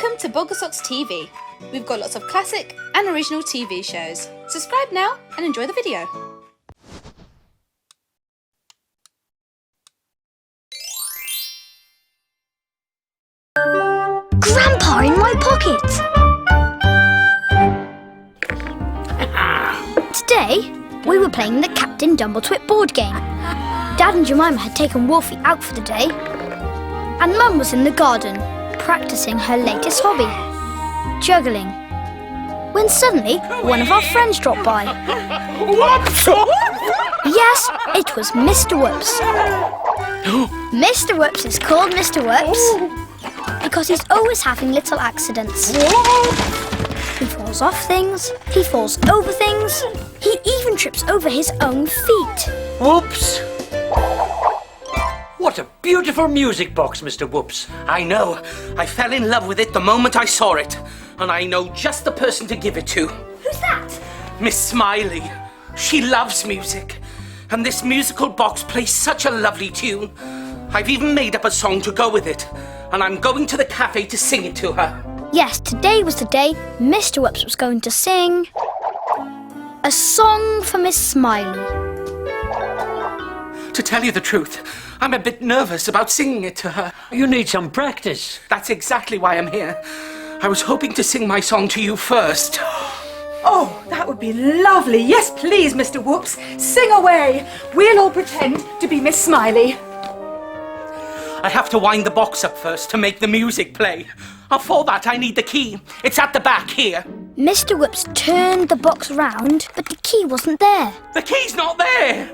Welcome to Bogglesocks TV. We've got lots of classic and original TV shows. Subscribe now and enjoy the video. Grandpa in my pocket! Today, we were playing the Captain Dumbletwit board game. Dad and Jemima had taken Wolfie out for the day, and Mum was in the garden, practicing her latest hobby, juggling. When suddenly, one of our friends dropped by. Whoops! Yes, it was Mr. Whoops. Mr. Whoops is called Mr. Whoops because he's always having little accidents. He falls off things, he falls over things, he even trips over his own feet. Whoops! What a beautiful music box, Mr. Whoops. I know. I fell in love with it the moment I saw it. And I know just the person to give it to. Who's that? Miss Smiley. She loves music. And this musical box plays such a lovely tune. I've even made up a song to go with it. And I'm going to the cafe to sing it to her. Yes, today was the day Mr. Whoops was going to sing a song for Miss Smiley. To tell you the truth, I'm a bit nervous about singing it to her. You need some practice. That's exactly why I'm here. I was hoping to sing my song to you first. Oh, that would be lovely. Yes, please, Mr. Whoops. Sing away. We'll all pretend to be Miss Smiley. I have to wind the box up first to make the music play. And for that, I need the key. It's at the back here. Mr. Whoops turned the box round, but the key wasn't there. The key's not there.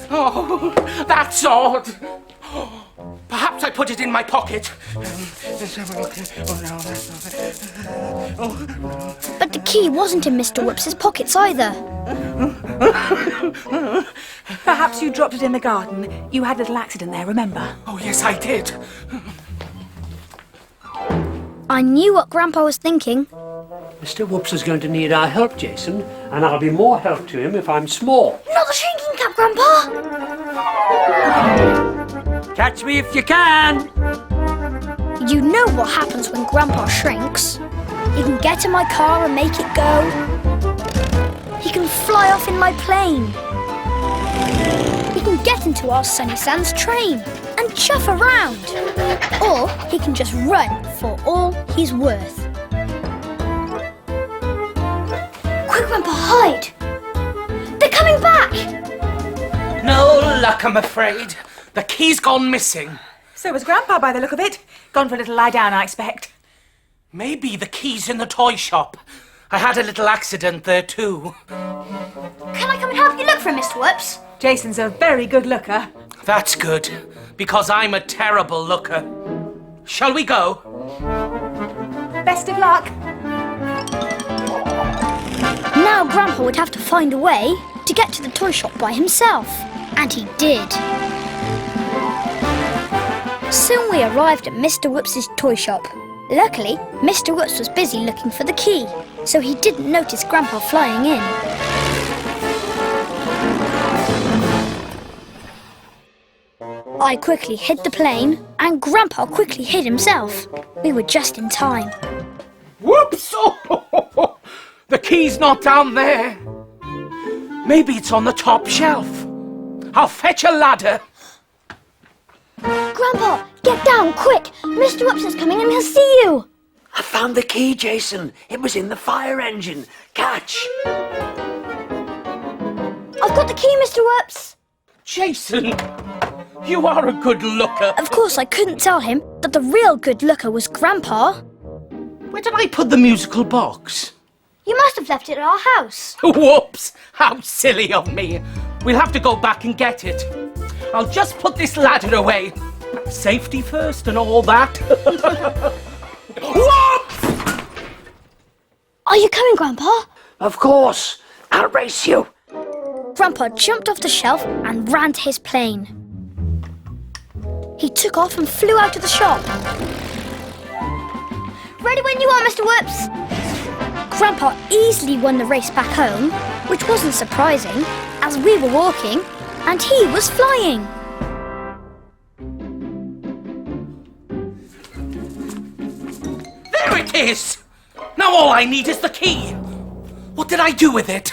Oh, that's odd. Perhaps I put it in my pocket. But the key wasn't in Mr. Whoops's pockets either. Perhaps you dropped it in the garden. You had a little accident there, remember? Oh, yes, I did. I knew what Grandpa was thinking. Mr. Whoops is going to need our help, Jason, and I'll be more help to him if I'm small. Not the shrinking cap, Grandpa! Catch me if you can! You know what happens when Grandpa shrinks. He can get in my car and make it go. He can fly off in my plane. He can get into our Sunny Sands train and chuff around. Or he can just run for all he's worth. Quick, Grandpa, hide! They're coming back! No luck, I'm afraid. The key's gone missing. So was Grandpa by the look of it. Gone for a little lie down, I expect. Maybe the key's in the toy shop. I had a little accident there too. Can I come and help you look for him, Mr. Whoops? Jason's a very good looker. That's good, because I'm a terrible looker. Shall we go? Best of luck. Now Grandpa would have to find a way to get to the toy shop by himself. And he did. Soon we arrived at Mr. Whoops's toy shop. Luckily, Mr. Whoops was busy looking for the key, so he didn't notice Grandpa flying in. I quickly hid the plane, and Grandpa quickly hid himself. We were just in time. Whoops! Oh, the key's not down there. Maybe it's on the top shelf. I'll fetch a ladder. Grandpa, get down, quick! Mr. Whoops is coming and he'll see you! I found the key, Jason. It was in the fire engine. Catch! I've got the key, Mr. Whoops! Jason, you are a good looker. Of course, I couldn't tell him that the real good looker was Grandpa. Where did I put the musical box? You must have left it at our house. Whoops! How silly of me. We'll have to go back and get it. I'll just put this ladder away. Safety first and all that. Whoops! Are you coming, Grandpa? Of course. I'll race you. Grandpa jumped off the shelf and ran to his plane. He took off and flew out of the shop. Ready when you are, Mr. Whoops. Grandpa easily won the race back home, which wasn't surprising, as we were walking and he was flying. is! Now all I need is the key. What did I do with it?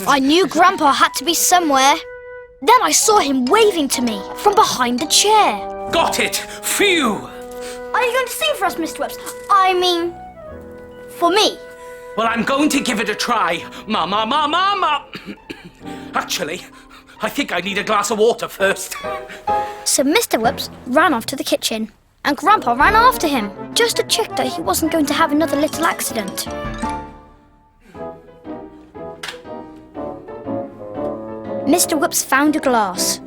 I knew Grandpa had to be somewhere. Then I saw him waving to me from behind the chair. Got it! Phew! Are you going to sing for us, Mr. Whips? I mean, for me. Well, I'm going to give it a try. Mama, mama, mama. Actually, I think I need a glass of water first. So Mr. Whips ran off to the kitchen, and Grandpa ran after him, just to check that he wasn't going to have another little accident. Mr. Whips found a glass.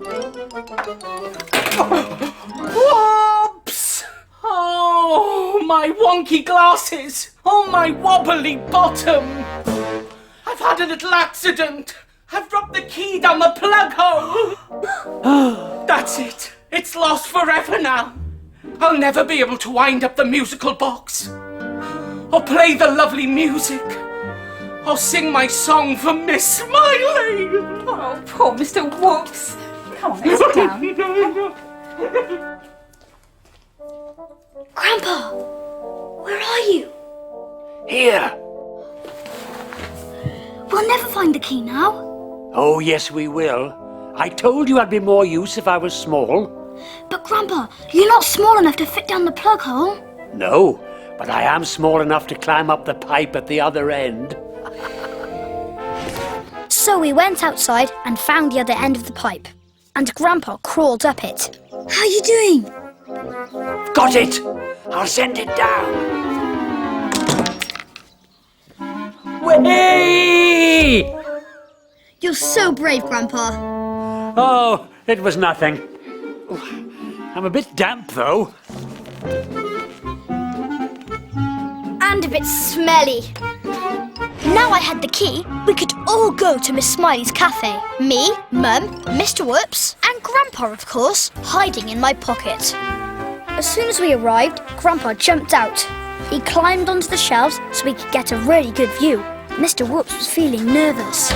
Whoops! Oh, my wonky glasses! Oh, my wobbly bottom! I've had a little accident! I've dropped the key down the plug hole! That's it! It's lost forever now! I'll never be able to wind up the musical box, or play the lovely music, or sing my song for Miss Smiley! Oh, poor Mr. Whoops. Come on, let's sit down. Grandpa, where are you? Here. We'll never find the key now. Oh, yes, we will. I told you I'd be more use if I was small. But Grandpa, you're not small enough to fit down the plug hole. No, but I am small enough to climb up the pipe at the other end. So we went outside and found the other end of the pipe. And Grandpa crawled up it. How are you doing? Got it! I'll send it down. Way! You're so brave, Grandpa. Oh, it was nothing. I'm a bit damp, though. And a bit smelly. Now I had the key, we could all go to Miss Smiley's cafe. Me, Mum, Mr. Whoops, and Grandpa, of course, hiding in my pocket. As soon as we arrived, Grandpa jumped out. He climbed onto the shelves so we could get a really good view. Mr. Whoops was feeling nervous.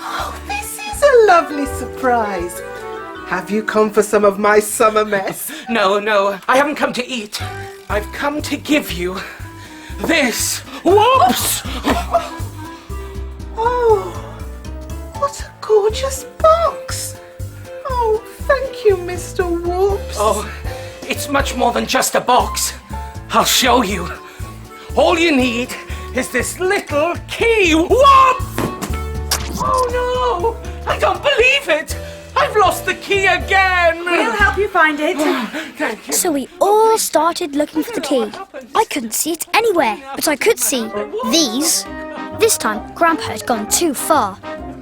Oh, this is a lovely surprise. Have you come for some of my summer mess? No, I haven't come to eat. I've come to give you this. Whoops! Oh, what a gorgeous box. Oh, thank you, Mr. Whoops. Oh, it's much more than just a box. I'll show you. All you need is this little key. Whoops! Oh no! I don't believe it! I've lost the key again! We'll help you find it. Thank you. So we all started looking for the key. I couldn't see it anywhere, but I could see these. This time, Grandpa had gone too far.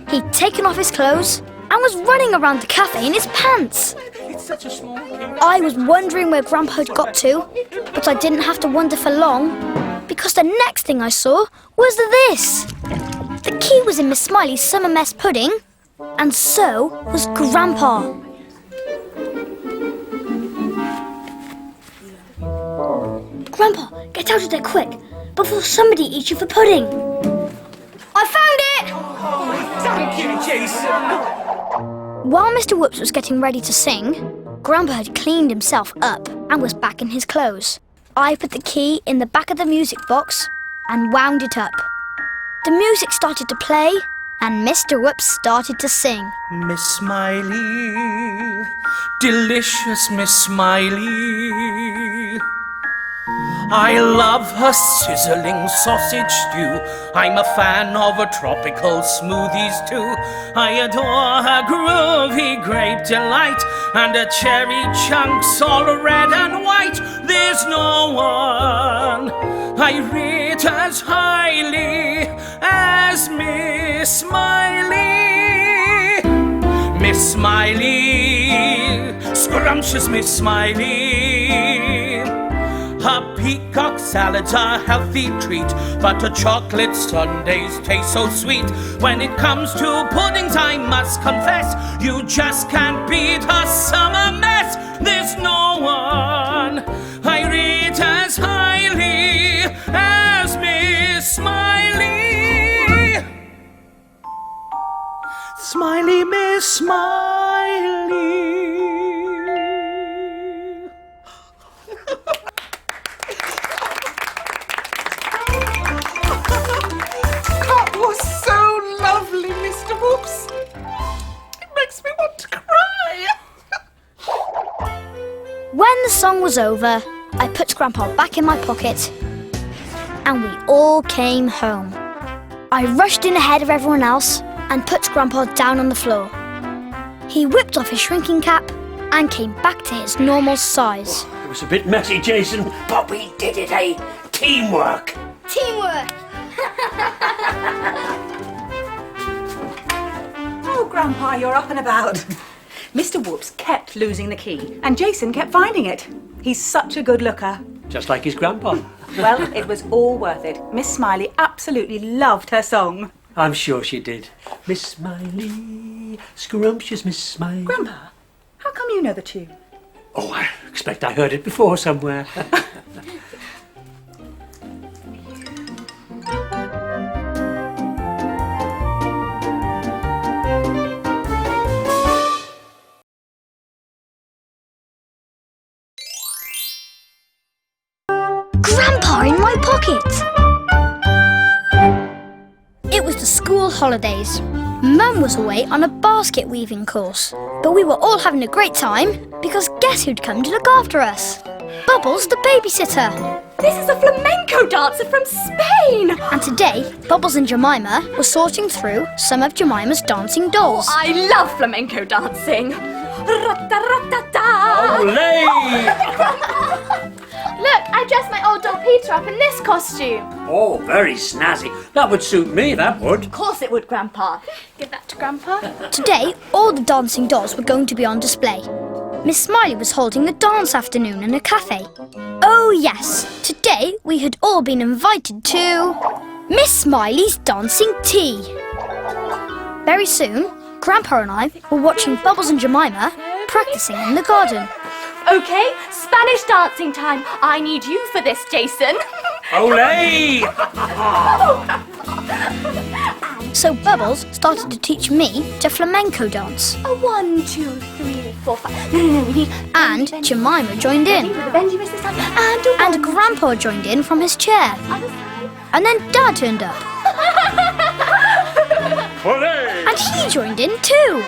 He'd taken off his clothes and was running around the cafe in his pants. It's such a small key. I was wondering where Grandpa had got to, but I didn't have to wonder for long, because the next thing I saw was this. The key was in Miss Smiley's summer mess pudding, and so was Grandpa. Grandpa, get out of there quick, before somebody eats you for pudding. I found it! Thank you, Jason. While Mr. Whoops was getting ready to sing, Grandpa had cleaned himself up and was back in his clothes. I put the key in the back of the music box and wound it up. The music started to play and Mr. Whoops started to sing. Miss Smiley, delicious Miss Smiley. I love her sizzling sausage stew. I'm a fan of her tropical smoothies too. I adore her groovy grape delight and her cherry chunks all red and white. There's no one I rate as highly as Miss Smiley. Miss Smiley, scrumptious Miss Smiley. Her peacock salads are a healthy treat, but her chocolate sundaes taste so sweet. When it comes to puddings, I must confess, you just can't beat her summer mess. There's no one I rate as highly as Miss Smiley. Smiley, Miss Smiley. That was so lovely, Mr. Whoops. It makes me want to cry. When the song was over, I put Grandpa back in my pocket and we all came home. I rushed in ahead of everyone else and put Grandpa down on the floor. He whipped off his shrinking cap and came back to his normal size. It was a bit messy, Jason, but we did it, eh? Teamwork. Teamwork! Oh, Grandpa, you're up and about. Mr. Whoops kept losing the key, and Jason kept finding it. He's such a good looker. Just like his grandpa. Well, it was all worth it. Miss Smiley absolutely loved her song. I'm sure she did. Miss Smiley, scrumptious Miss Smiley. Grandpa, how come you know the tune? Oh, I expect I heard it before somewhere. Grandpa in my pocket! It was the school holidays. Mum was away on a basket weaving course, but we were all having a great time because guess who'd come to look after us? Bubbles, the babysitter. This is a flamenco dancer from Spain! And today, Bubbles and Jemima were sorting through some of Jemima's dancing dolls. I love flamenco dancing. Ra-ta-ra-ta-ta. Olé! Look, I dressed my old dog Peter up in this costume. Oh, very snazzy. That would suit me, that would. Of course it would, Grandpa. Give that to Grandpa. Today, all the dancing dolls were going to be on display. Miss Smiley was holding a dance afternoon in a cafe. Oh yes, today we had all been invited to Miss Smiley's dancing tea. Very soon, Grandpa and I were watching Bubbles and Jemima practicing in the garden. Okay, Spanish dancing time. I need you for this, Jason. Olé! So Bubbles started to teach me to flamenco dance. A 1, 2, 3, 4, 5. No, we need. And Jemima joined in. With a Benji wrist this time. And a 1. And Grandpa joined in from his chair. Other side. And then Dad turned up. Olé! And he joined in too.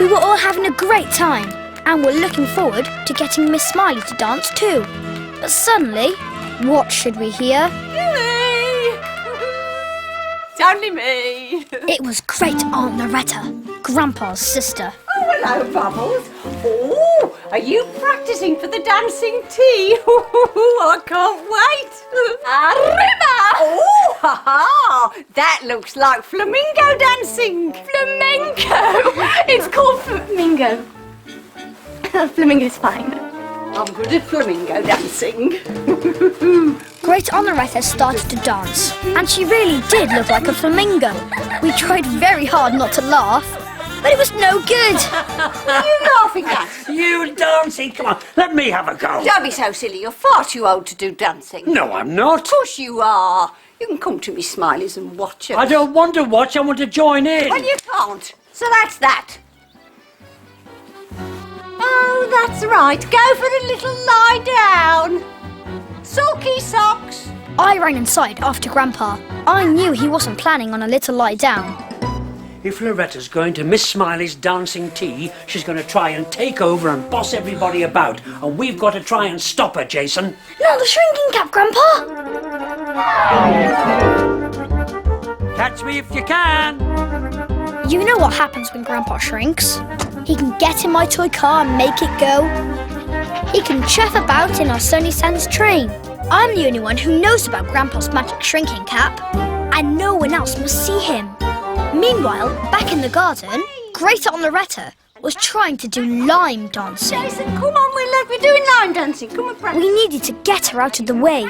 We were all having a great time and were looking forward to getting Miss Smiley to dance too. But suddenly, what should we hear? It's only me. It was great Aunt Loretta, Grandpa's sister. Oh, hello, Bubbles. Oh, are you practicing for the dancing tea? I can't wait. Arriba! Oh, ha-ha. That looks like flamingo dancing. Flamenco. It's called flamingo. Flamingo's fine. I'm good at flamingo dancing. Great Aunt Loretta started to dance, and she really did look like a flamingo. We tried very hard not to laugh, but it was no good. What are you laughing at? You dancing? Come on, let me have a go. Don't be so silly. You're far too old to do dancing. No, I'm not. Of course you are. You can come to me, Smileys, and watch us. I don't want to watch, I want to join in. Well, you can't. So that's that. Oh, that's right. Go for a little lie down. Sulky socks. I ran inside after Grandpa. I knew he wasn't planning on a little lie down. If Loretta's going to Miss Smiley's dancing tea, she's going to try and take over and boss everybody about. And we've got to try and stop her, Jason. Not the shrinking cap, Grandpa! Catch me if you can. You know what happens when Grandpa shrinks. He can get in my toy car and make it go. He can chuff about in our Sunny Sands train. I'm the only one who knows about Grandpa's magic shrinking cap, and no one else must see him. Meanwhile, back in the garden, Great Aunt Loretta was trying to do lime dancing. Jason, come on, we're doing line dancing. Come and practice. We needed to get her out of the way.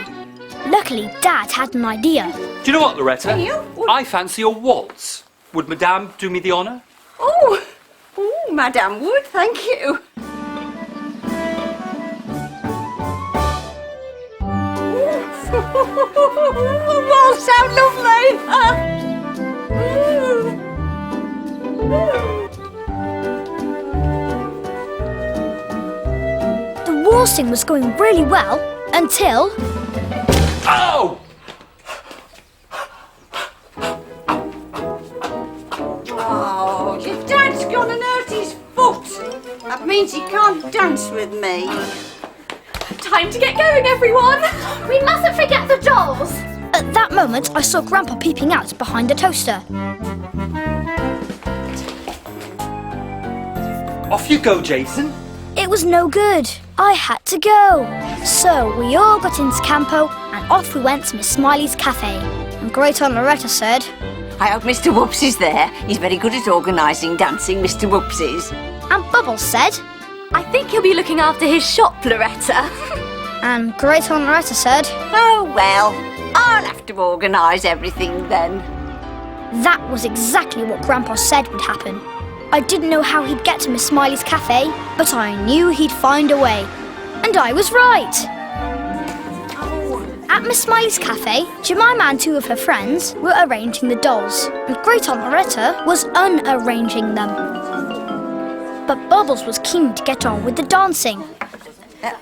Luckily, Dad had an idea. Do you know what, Loretta? Hey, you? I fancy a waltz. Would Madame do me the honour? Oh, Madame Wood, thank you. Waltz out lovely. dancing was going really well until... Oh! Oh, your dad's gone and hurt his foot. That means he can't dance with me. Time to get going, everyone. We mustn't forget the dolls. At that moment, I saw Grandpa peeping out behind the toaster. Off you go, Jason. It was no good. I had to go. So we all got into Campo and off we went to Miss Smiley's cafe. And Great Aunt Loretta said, I hope Mr. Whoops is there. He's very good at organising dancing, Mr. Whoops is. and Bubbles said, I think he'll be looking after his shop, Loretta. and Great Aunt Loretta said, Oh well, I'll have to organise everything then. that was exactly what Grandpa said would happen. I didn't know how he'd get to Miss Smiley's cafe, but I knew he'd find a way. And I was right. At Miss Smiley's cafe, Jemima and two of her friends were arranging the dolls, and Great Aunt Loretta was unarranging them. But Bubbles was keen to get on with the dancing.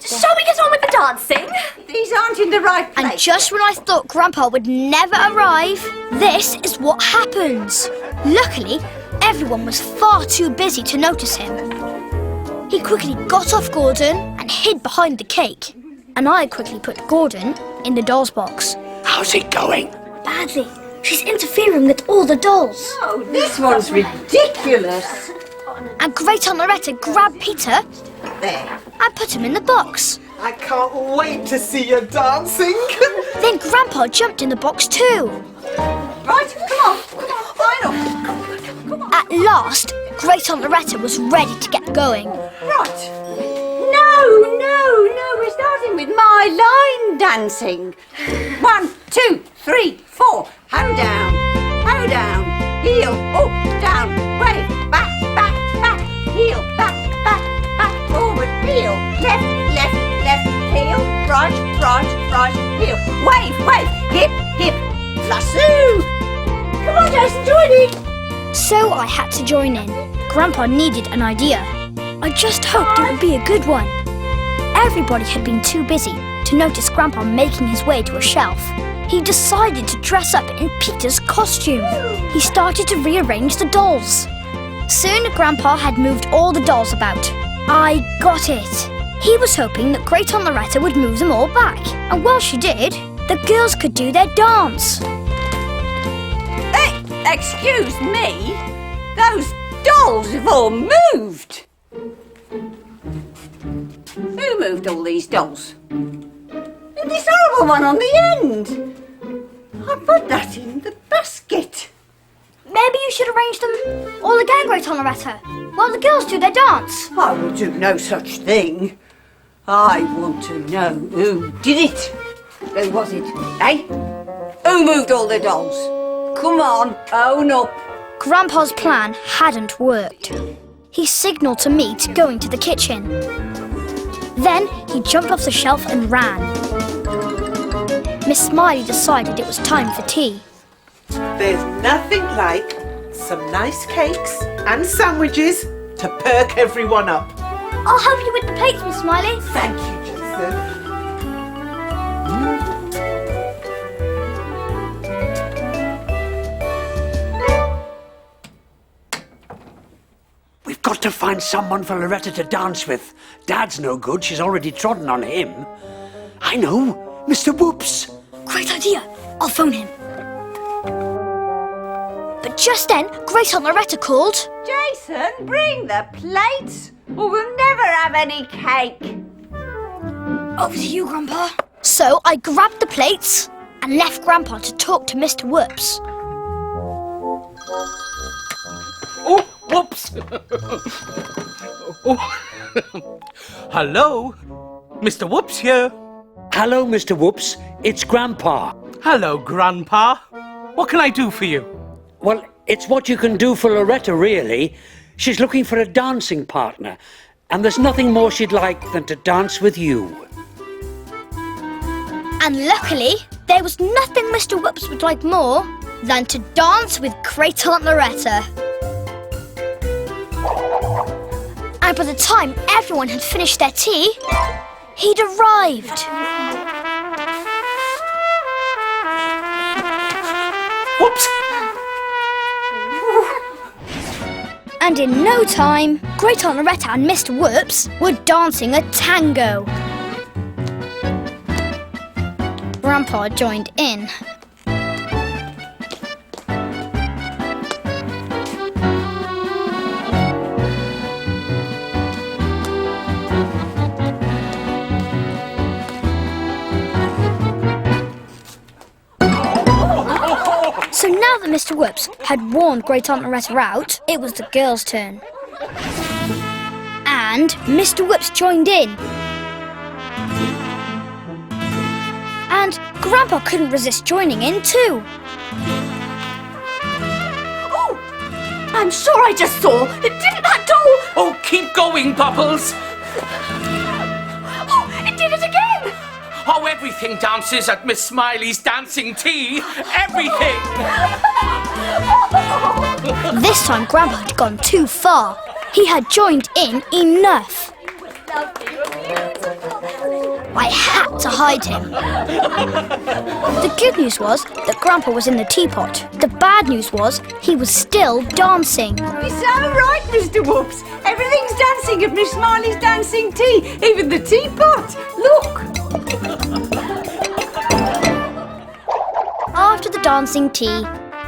Shall we get on with the dancing? These aren't in the right place. And just when I thought Grandpa would never arrive, this is what happens. Luckily, everyone was far too busy to notice him. He quickly got off Gordon and hid behind the cake. And I quickly put Gordon in the doll's box. How's it going? Badly. She's interfering with all the dolls. Oh, this one's ridiculous. And Great Aunt Loretta grabbed Peter There. and put him in the box. I can't wait to see you dancing. Then Grandpa jumped in the box too. Right, come on, line up. At last, Great Aunt Loretta was ready to get going. Right. No, we're starting with my line dancing. 1, 2, 3, 4. How down, heel, up, down, wave, back, heel, back, forward, heel, left, heel, right, heel, wave, hip, lasso. Come on, Jason, join in. So I had to join in. Grandpa needed an idea. I just hoped it would be a good one. Everybody had been too busy to notice Grandpa making his way to a shelf. He decided to dress up in Peter's costume. He started to rearrange the dolls. Soon Grandpa had moved all the dolls about. I got it. He was hoping that Great Aunt Loretta would move them all back. And while she did, the girls could do their dance. Hey, excuse me. Those dolls have all moved. Who moved all these dolls? And this horrible one on the end. I put that in the basket. Maybe you should arrange them all again, Great Aunt Loretta, while the girls do their dance. I will do no such thing. I want to know who did it. Who was it, eh? Who moved all the dolls? Come on, own up. Grandpa's plan hadn't worked. He signalled to me to go into the kitchen. Then he jumped off the shelf and ran. Miss Smiley decided it was time for tea. There's nothing like some nice cakes and sandwiches to perk everyone up. I'll help you with the plates, Miss Smiley. Thank you, Jason. We've got to find someone for Loretta to dance with. Dad's no good. She's already trodden on him. I know. Mr. Whoops. Great idea. I'll phone him. But just then, Great Aunt Loretta called. Jason, bring the plates, or we'll never have any cake. Over to you, Grandpa. So I grabbed the plates and left Grandpa to talk to Mr. Whoops. Oh, whoops. Oh. Hello, Mr. Whoops here. Hello, Mr. Whoops. It's Grandpa. Hello, Grandpa. What can I do for you? Well, it's what you can do for Loretta, really. She's looking for a dancing partner, and there's nothing more she'd like than to dance with you. And luckily, there was nothing Mr. Whoops would like more than to dance with Great Aunt Loretta. And by the time everyone had finished their tea, He'd arrived. Whoops! And in no time, Great Aunt Loretta and Mr. Whoops were dancing a tango. Grandpa joined in. So now that Mr. Whoops had warned Great Aunt Loretta out, it was the girls' turn. And Mr. Whoops joined in. And Grandpa couldn't resist joining in too. Oh, I'm sure I just saw. Didn't that doll? Oh, keep going, Bubbles! Oh, it did it again! Oh, everything dances at Miss Smiley's dancing tea! Everything! This time Grandpa had gone too far. He had joined in enough. I had to hide him. The good news was that Grandpa was in the teapot. The bad news was he was still dancing. You're so right, Mr. Whoops. Everything's dancing at Miss Smiley's dancing tea, even the teapot. Look. After the dancing tea,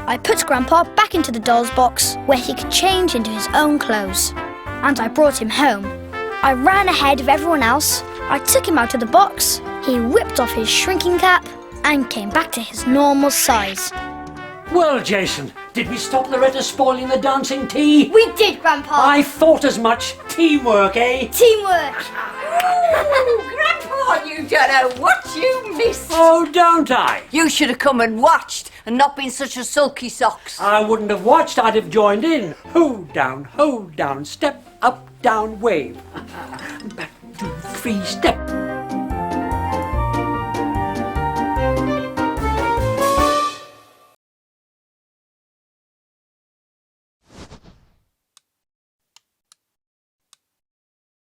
I put Grandpa back into the doll's box where he could change into his own clothes. And I brought him home. I ran ahead of everyone else. I took him out of the box. He whipped off his shrinking cap and came back to his normal size. Well, Jason, did we stop Loretta spoiling the dancing tea? We did, Grandpa. I thought as much. Teamwork, eh? Teamwork. Grandpa, you don't know what you missed. Oh, don't I? You should have come and watched and not been such a sulky socks. I wouldn't have watched, I'd have joined in. Ho down, step up, down, wave. Back, 2, 3, step.